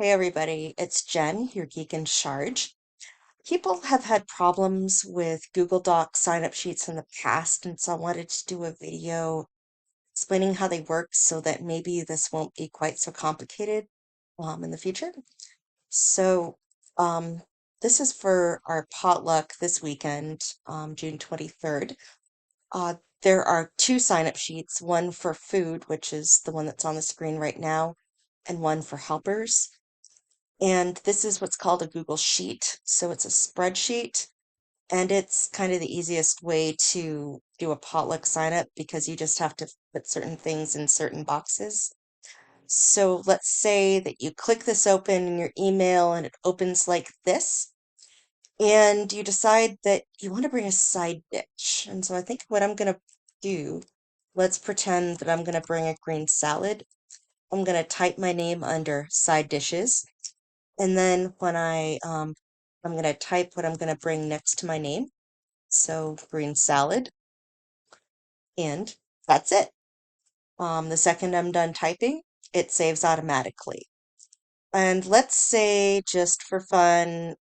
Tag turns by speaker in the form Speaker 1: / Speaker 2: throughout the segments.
Speaker 1: Hey everybody, it's Jen, your geek in charge. People have had problems with Google Docs sign-up sheets in the past, and so I wanted to do a video explaining how they work so that maybe this won't be quite so complicated in the future. So, um, this is for our potluck this weekend, June 23rd. There are two sign-up sheets, one for food, which is the one that's on the screen right now, and one for helpers. And this is what's called a Google Sheet. So it's a spreadsheet, and it's kind of the easiest way to do a potluck sign up because you just have to put certain things in certain boxes. So let's say that you click this open in your email and it opens like this, and you decide that you want to bring a side dish. And so I think what I'm going to do, let's pretend that I'm going to bring a green salad. I'm going to type my name under side dishes. And then I'm gonna type what I'm gonna bring next to my name. So green salad, and that's it. The second I'm done typing, it saves automatically. And let's say, just for fun,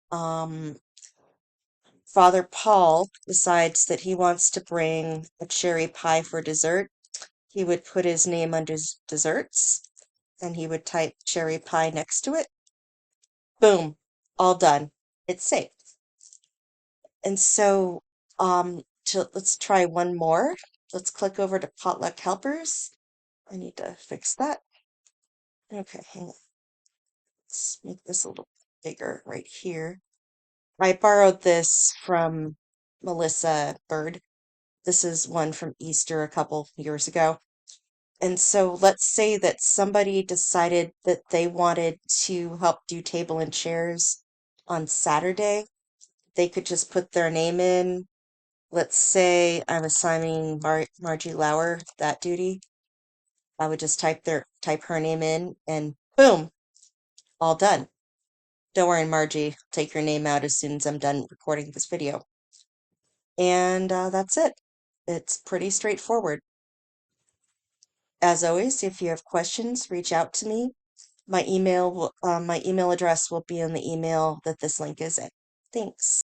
Speaker 1: Father Paul decides that he wants to bring a cherry pie for dessert. He would put his name under desserts, and he would type cherry pie next to it. Boom, all done. It's saved. And so, let's try one more. Let's click over to Potluck Helpers. I need to fix that. Okay, hang on. Let's make this a little bigger right here. I borrowed this from Melissa Bird. This is one from Easter a couple years ago. And so let's say that somebody decided that they wanted to help do table and chairs on Saturday. They could just put their name in. Let's say I'm assigning Margie Lauer that duty. I would just type her name in and boom, all done. Don't worry, Margie, I'll take your name out as soon as I'm done recording this video. And that's it. It's pretty straightforward. As always, if you have questions, reach out to me. My email address will be in the email that this link is in. Thanks.